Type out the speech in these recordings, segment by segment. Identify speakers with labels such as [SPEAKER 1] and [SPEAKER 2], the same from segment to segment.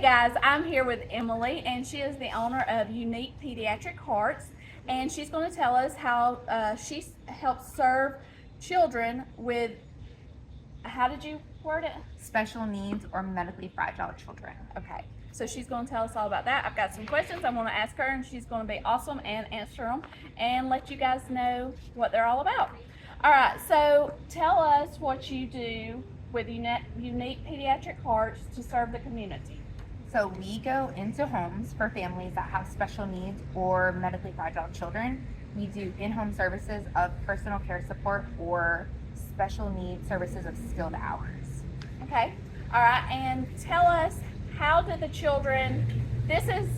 [SPEAKER 1] guys, I'm here with Emily, and she is the owner of Unique Pediatric Hearts, and she's going to tell us how she helps serve children with, how did you word it?
[SPEAKER 2] Special needs or medically fragile children.
[SPEAKER 1] Okay, so she's going to tell us all about that. I've got some questions I'm going to ask her, and she's going to be awesome and answer them and let you guys know what they're all about. All right, so tell us what you do with Unique Pediatric Hearts to serve the community.
[SPEAKER 2] So we go into homes for families that have special needs or medically fragile children. We do in-home services of personal care support or special needs services of skilled hours.
[SPEAKER 1] Okay, all right, and tell us, how do the children, this is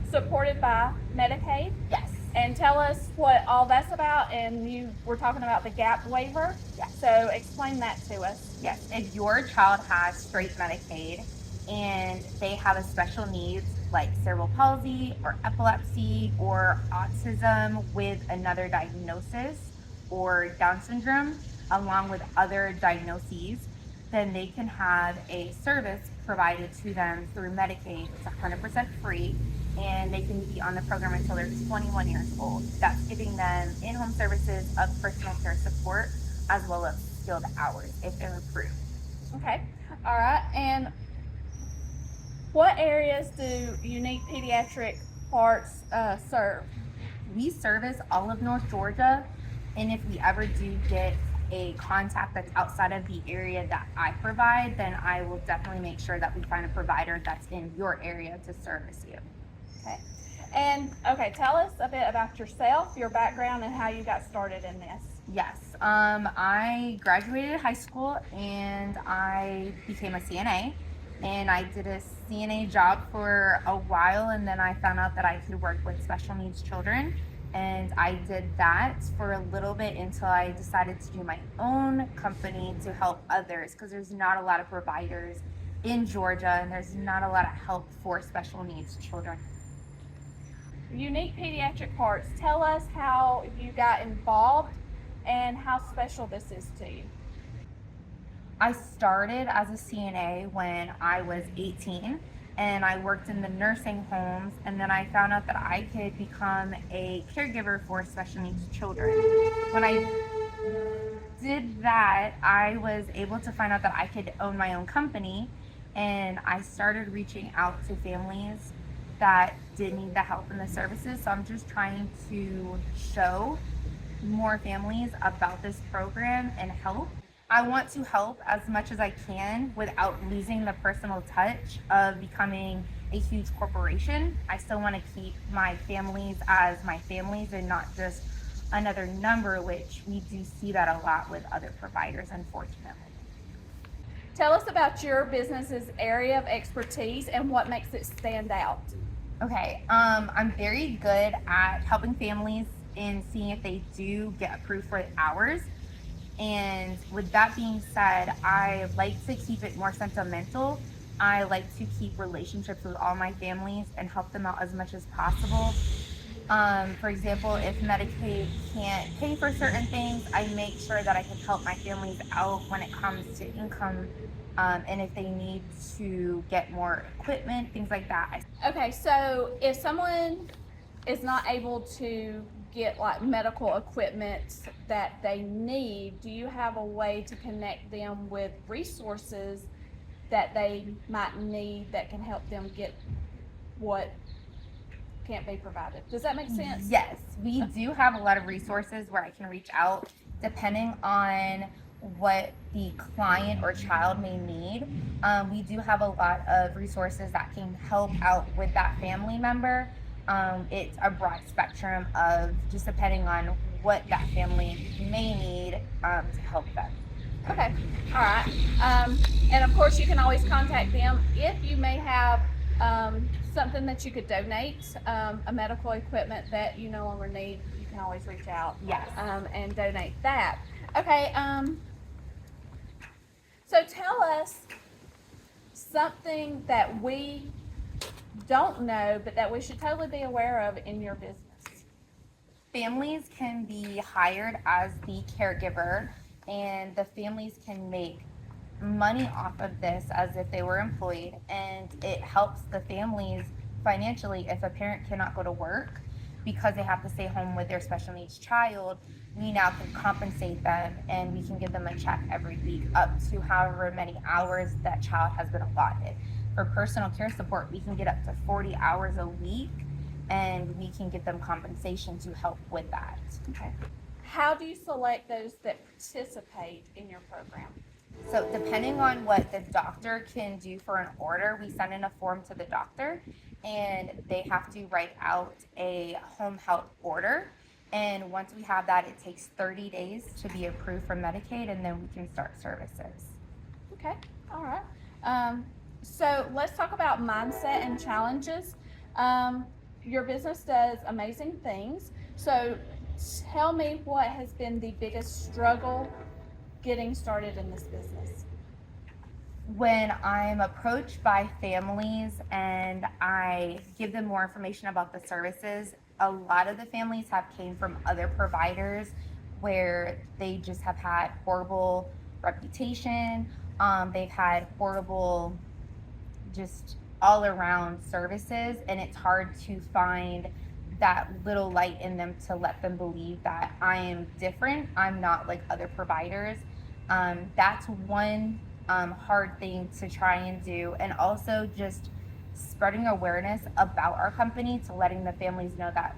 [SPEAKER 1] supported by Medicaid,
[SPEAKER 2] Yes.
[SPEAKER 1] and tell us what all that's about. And you were talking about the gap waiver.
[SPEAKER 2] Yes.
[SPEAKER 1] So explain that to us.
[SPEAKER 2] Yes. If your child has straight Medicaid and they have a special needs like cerebral palsy or epilepsy or autism with another diagnosis or Down syndrome, along with other diagnoses, then they can have a service provided to them through Medicaid. It's 100% free, and they can be on the program until they're 21 years old. That's giving them in-home services of personal care support as well as skilled hours if they're approved.
[SPEAKER 1] Okay, all right, and what areas do Unique Pediatric Hearts serve?
[SPEAKER 2] We service all of North Georgia, and if we ever do get a contact that's outside of the area that I provide, then I will definitely make sure that we find a provider that's in your area to service you.
[SPEAKER 1] Okay, and okay, tell us a bit about yourself, your background, and how you got started in this.
[SPEAKER 2] Yes, I graduated high school and I became a CNA, and I did a CNA job for a while, and then I found out that I could work with special needs children, and I did that for a little bit until I decided to do my own company to help others, because there's not a lot of providers in Georgia and there's not a lot of help for special needs children.
[SPEAKER 1] Unique Pediatric Hearts, tell us how you got involved and how special this is to you.
[SPEAKER 2] I started as a CNA when I was 18, and I worked in the nursing homes, and then I found out that I could become a caregiver for special needs children. When I did that, I was able to find out that I could own my own company, and I started reaching out to families that did need the help and the services. So I'm just trying to show more families about this program and help. I want to help as much as I can without losing the personal touch of becoming a huge corporation. I still want to keep my families as my families and not just another number, which we do see that a lot with other providers, unfortunately.
[SPEAKER 1] Tell us about your business's area of expertise and what makes it stand out.
[SPEAKER 2] Okay, I'm very good at helping families and seeing if they do get approved for hours. And with that being said, I like to keep it more sentimental. I like to keep relationships with all my families and help them out as much as possible. For example, if Medicaid can't pay for certain things, I make sure that I can help my families out when it comes to income, and if they need to get more equipment, things like that.
[SPEAKER 1] Okay, so if someone is not able to get like medical equipment that they need, do you have a way to connect them with resources that they might need that can help them get what can't be provided? Does that make sense?
[SPEAKER 2] Yes, we do have a lot of resources where I can reach out depending on what the client or child may need. We do have a lot of resources that can help out with that family member. It's a broad spectrum of just depending on what that family may need to help them.
[SPEAKER 1] Okay, all right. And of course, you can always contact them if you may have something that you could donate, a medical equipment that you no longer need. You can always reach out,
[SPEAKER 2] Yes.
[SPEAKER 1] And donate that. Okay. So tell us something that we don't know, but that we should totally be aware of in your business.
[SPEAKER 2] Families can be hired as the caregiver, and the families can make money off of this as if they were employed, and it helps the families financially. If a parent cannot go to work because they have to stay home with their special needs child, we now can compensate them and we can give them a check every week up to however many hours that child has been allotted. For personal care support, we can get up to 40 hours a week, and we can give them compensation to help with that.
[SPEAKER 1] Okay. How do you select those that participate in your program?
[SPEAKER 2] So depending on what the doctor can do for an order, we send in a form to the doctor, and they have to write out a home health order. And once we have that, it takes 30 days to be approved for Medicaid, and then we can start services.
[SPEAKER 1] Okay, all right. So let's talk about mindset and challenges. Your business does amazing things. So tell me what has been the biggest struggle getting started in this business.
[SPEAKER 2] When I'm approached by families and I give them more information about the services, a lot of the families have came from other providers where they just have had horrible reputation. They've had horrible, just all around services, and it's hard to find that little light in them to let them believe that I am different. I'm not like other providers. That's one hard thing to try and do, and also just spreading awareness about our company to letting the families know that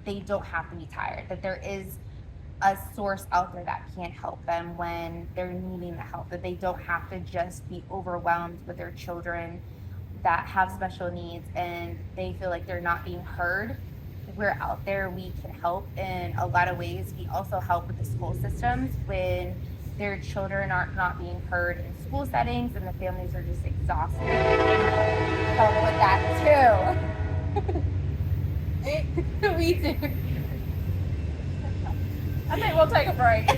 [SPEAKER 2] they don't have to be tired, that there is a source out there that can help them when they're needing the help, that they don't have to just be overwhelmed with their children that have special needs and they feel like they're not being heard. We're out there, we can help in a lot of ways. We also help with the school systems when their children are not being heard in school settings and the families are just exhausted. Help with that too. We do.
[SPEAKER 1] I think we'll take a break.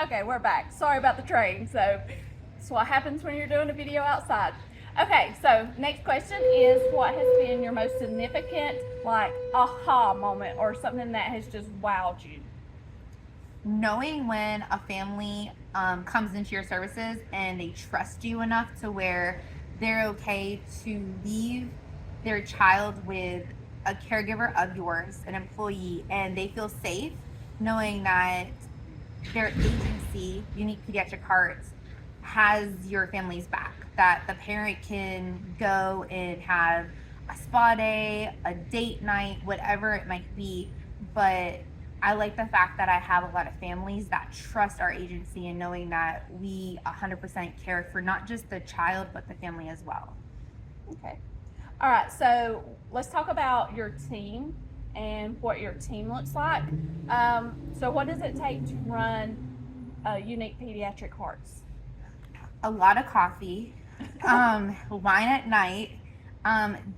[SPEAKER 1] Okay, we're back. Sorry about the train. So that's what happens when you're doing a video outside. Okay, so next question is, what has been your most significant, like, aha moment or something that has just wowed you?
[SPEAKER 2] Knowing when a family comes into your services and they trust you enough to where they're okay to leave their child with a caregiver of yours, an employee, and they feel safe knowing that their agency, Unique Pediatric Hearts, has your family's back, that the parent can go and have a spa day, a date night, whatever it might be. But I like the fact that I have a lot of families that trust our agency and knowing that we 100% care for not just the child, but the family as well.
[SPEAKER 1] Okay. All right, so let's talk about your team and what your team looks like. So what does it take to run Unique Pediatric Hearts?
[SPEAKER 2] A lot of coffee, wine at night,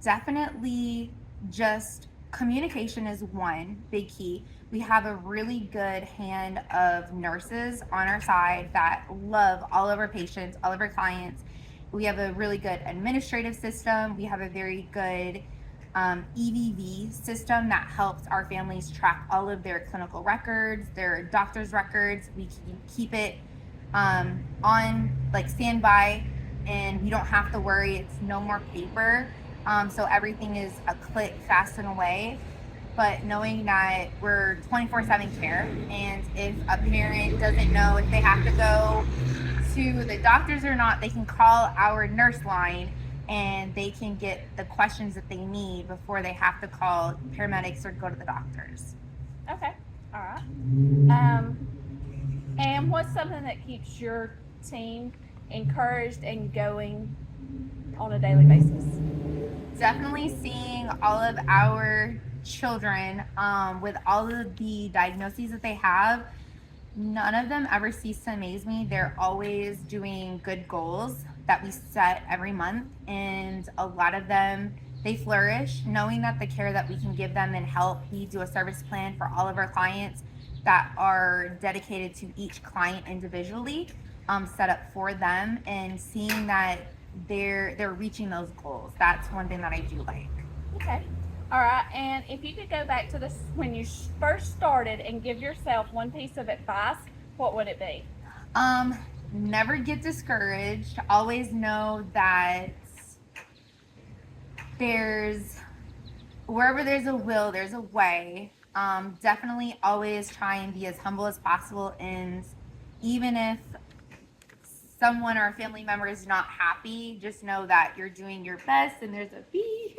[SPEAKER 2] definitely just communication is one big key. We have a really good hand of nurses on our side that love all of our patients, all of our clients. We have a really good administrative system. We have a very good EVV system that helps our families track all of their clinical records, their doctor's records. We can keep it on like standby, and we don't have to worry. It's no more paper, so everything is a click, fast and away. But knowing that we're 24/7 care, and if a parent doesn't know if they have to go to the doctors or not, they can call our nurse line and they can get the questions that they need before they have to call paramedics or go to the doctors.
[SPEAKER 1] Okay, all right. And what's something that keeps your team encouraged and going on a daily basis?
[SPEAKER 2] Definitely seeing all of our children with all of the diagnoses that they have. None of them ever cease to amaze me. They're always doing good goals that we set every month, and a lot of them, they flourish knowing that the care that we can give them and help. We do a service plan for all of our clients that are dedicated to each client individually, set up for them, and seeing that they're reaching those goals. That's one thing that I do like.
[SPEAKER 1] Okay. All right. And if you could go back to this when you first started and give yourself one piece of advice, what would it be?
[SPEAKER 2] Never get discouraged. Always know that wherever there's a will, there's a way. Definitely always try and be as humble as possible. And even if someone or a family member is not happy, just know that you're doing your best. And there's a bee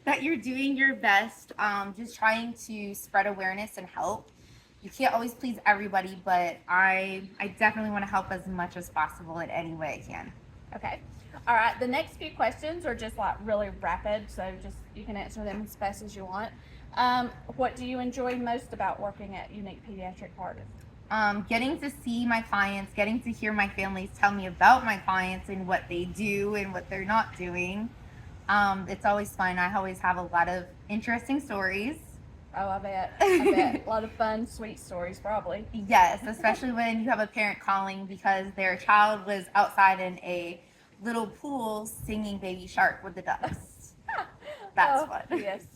[SPEAKER 2] that you're doing your best. Just trying to spread awareness and help. You can't always please everybody, but I definitely want to help as much as possible in any way I can.
[SPEAKER 1] Okay. All right. The next few questions are just like really rapid, so just you can answer them as fast as you want. What do you enjoy most about working at Unique Pediatric Hearts?
[SPEAKER 2] Getting to see my clients, getting to hear my families tell me about my clients and what they do and what they're not doing. It's always fun. I always have a lot of interesting stories.
[SPEAKER 1] Oh, I bet. I bet. A lot of fun, sweet stories, probably.
[SPEAKER 2] Yes, especially when you have a parent calling because their child was outside in a little pool singing Baby Shark with the ducks. That's fun.
[SPEAKER 1] Yes.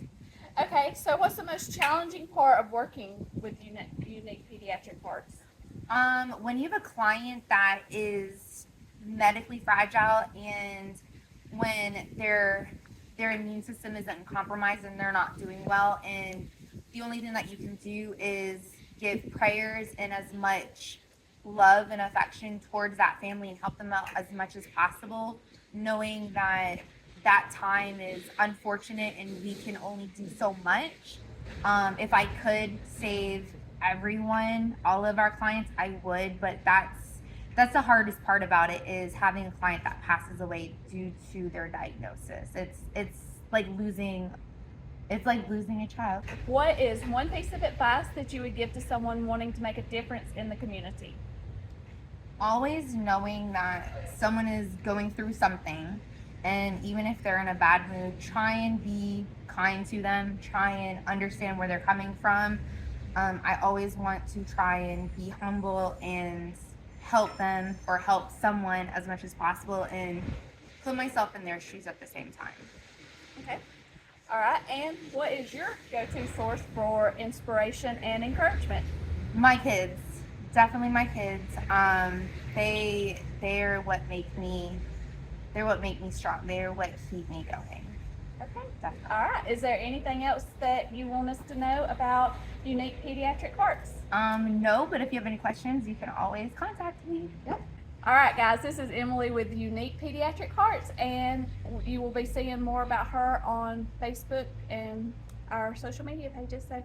[SPEAKER 1] Okay, so what's the most challenging part of working with Unique Pediatric Hearts?
[SPEAKER 2] When you have a client that is medically fragile and when their immune system isn't compromised and they're not doing well, and the only thing that you can do is give prayers and as much love and affection towards that family and help them out as much as possible, knowing that that time is unfortunate and we can only do so much. If I could save everyone, all of our clients, I would, but that's the hardest part about it, is having a client that passes away due to their diagnosis. It's like losing a child.
[SPEAKER 1] What is one piece of advice that you would give to someone wanting to make a difference in the community?
[SPEAKER 2] Always knowing that someone is going through something, and even if they're in a bad mood, try and be kind to them, try and understand where they're coming from. I always want to try and be humble and help them or help someone as much as possible and put myself in their shoes at the same time.
[SPEAKER 1] Okay. All right. And what is your go-to source for inspiration and encouragement?
[SPEAKER 2] My kids, definitely my kids. They're what make me strong. They're what keep me going.
[SPEAKER 1] Okay.
[SPEAKER 2] Definitely.
[SPEAKER 1] All right. Is there anything else that you want us to know about Unique Pediatric Hearts?
[SPEAKER 2] No, but if you have any questions, you can always contact me.
[SPEAKER 1] Yep. All right, guys, this is Emily with Unique Pediatric Hearts, and you will be seeing more about her on Facebook and our social media pages. So